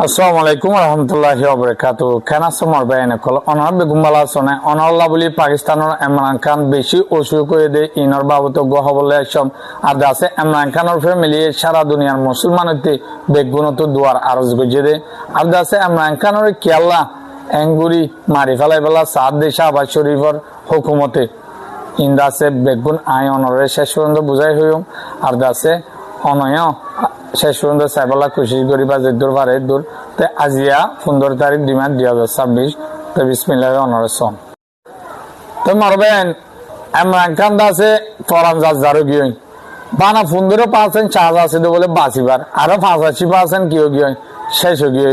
আসসালামু আলাইকুম রহমতুল্লাহি ওয়াবারাকাতু কেন সমর বেনে কল অনার বেগুমালা সনে অনাল্লা বলি পাকিস্তানের ইমরান খান বেশি অসুখ হয়ে দে ইনর বাবত গহ বলে সব আর দাসে ইমরান খানের ফ্যামিলি সারা দুনিয়ার মুসলমানতে বেগুনত দুয়ার আরজ গজে দে আর দাসে ইমরান খানের কেল্লা এঙ্গুরি মারি ফেলাই বেলা সাদ দে শাহবাজ শরীফর হুকুমতে ইন্দাসে বেগুন আই অনরে শেষ পর্যন্ত বুঝাই হইম আর দাসে অনয় শেষ পর্যন্ত সাইবলা কোশিশ করিবা যে দূর পারে দূর তে আজিয়া 15 তারিখ 2026 তে বিসমিল্লাহির অনরে সম তো মারবেন ইমরান খান দাসে ফরান জাজারো গিয়ে বানা 15% চার্জ আছে বলে বাঁচিবার আরো 85% কিও গিয়ে শেষ গিয়ে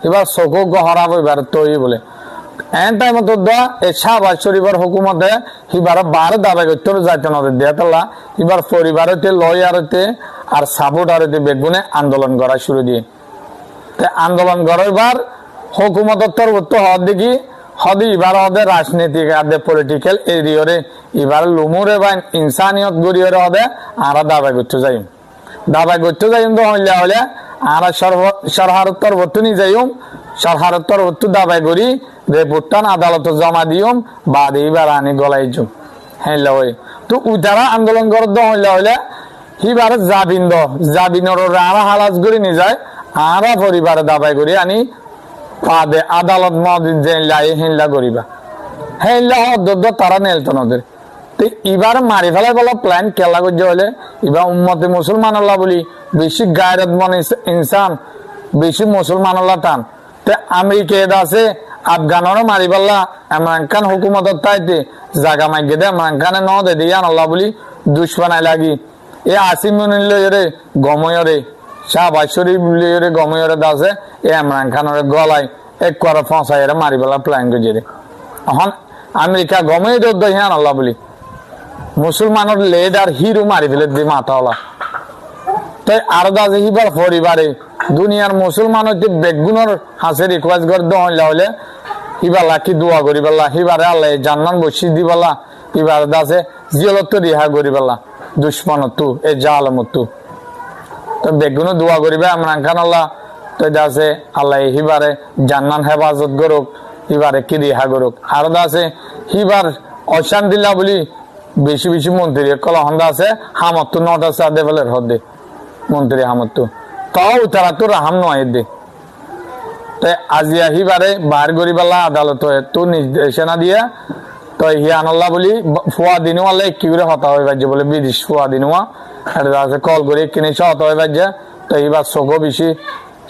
এবার চকু গহরা হইবার তৈরি বলে এন টাইম তো শাহবাজ শরীফের হুকুমতে এবার বার দাবি করতে যাইতে নদী দেয়াতলা এবার পরিবারতে লয়ারতে আর সাপোর্টারতে বেগুনে আন্দোলন করা শুরু দিয়ে আন্দোলন করার হুকুমত তরবত্ত হওয়ার দেখি হদি এবার হদে রাজনীতিক আদে পলিটিক্যাল এরিয়রে এবার লুমুরে বা ইনসানিয়ত গড়িয়ে হদে আর দাবি করতে যাইম তো হইলে হলে আর সরহারের তরবত্ত নিয়ে যাইম সরহারের তরবত্ত দাবি করি রিপোর্টটান আদালত জমা দিম বাদ এইবার আনি গলাই জুম হ্যাঁ তো উতারা আন্দোলন করতে হইলে হিবার জাবিনর আরা হালাজ করে নিয়ে যায় আরা পরিবারে দাবাই করি আনি পাদে আদালত মদিন লাই হিল্লা করিবা হিল্লা হদ্দ তারা নেলতো নদের তো এবার মারি ফেলাই বলা প্ল্যান কেলা করছে হলে এবার উম্মতে মুসলমান আল্লাহ বলি বেশি গায়রত মন ইনসান বেশি মুসলমান আল্লাহ টান তো আমেরিকা আছে আফগানরও মারি পাল্লা ইমরান খান হুকুমতর তাইতে জাগা মাইকে দে ইমরান খানে ন দে দিয়ান আল্লাহ বলি দুশ্মনাই লাগি এ আসিমুনিল্লে গময়রে শাহবাজ শরীফ গময়রে দাসে এ ইমরান খানের গলায় এক করে ফসাই মারি পেলা প্ল্যান করে এখন আমেরিকা গময় দিয়ান আল্লাহ বলি মুসলমানের লেডার হিরো মারি ফেলে দি মাথাওয়ালা তাই আর দাসে হিবার পরিবারে দুনিয়ার মুসলমান হইতে বেগুনের হাসে রিকোয়েস্ট করতে হইলে ইবালা কি দোয়া করি পেলা হিবারে আল্লাহ জান্নাত বসি দি পেলা ইবার দাসে জিয়লত রিহা করি পেলা দুশ্মনতু এ জালমতু তো বেগুন দোয়া করিবে ইমরান খান আল্লাহ তো দাসে আল্লাহ হিবারে জান্নাত হেফাজত করুক হিবারে কি রিহা করুক আর দাসে হিবার অশান্তিলা বলি বেশি বেশি মন্ত্রী কলা হন্দা আছে হামত্তু নটা সাদে ফেলের হদে মন্ত্রী হামত্তু তাও তারা তো রাহাম নয় দে আজিয়া হিবারে বার গরিবাল্লা আদালত তো নির্দেশনা দিয়ে তো হিয়ানল্লাহ বলি ফুয়া দিনু আল্লাহ কি করে হতা হয়ে বাজছে বলে বিদেশ ফুয়া দিনুয়া কল করে কিনে হতা হয়ে বাজছে তো এবার চোখও বেশি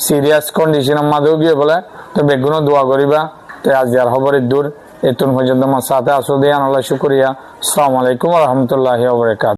সিরিয়াস কন্ডিশনের মাঝেও গিয়ে বলে তো বেগুনও দোয়া করিবা তো আজিয়ার খবরের দূর এতুন পর্যন্ত আমার সাথে আসো দিয়ে আল্লাহ শুকরিয়া আসসালামু আলাইকুম রহমতুল্লাহি ওয়া বারাকাতুহু।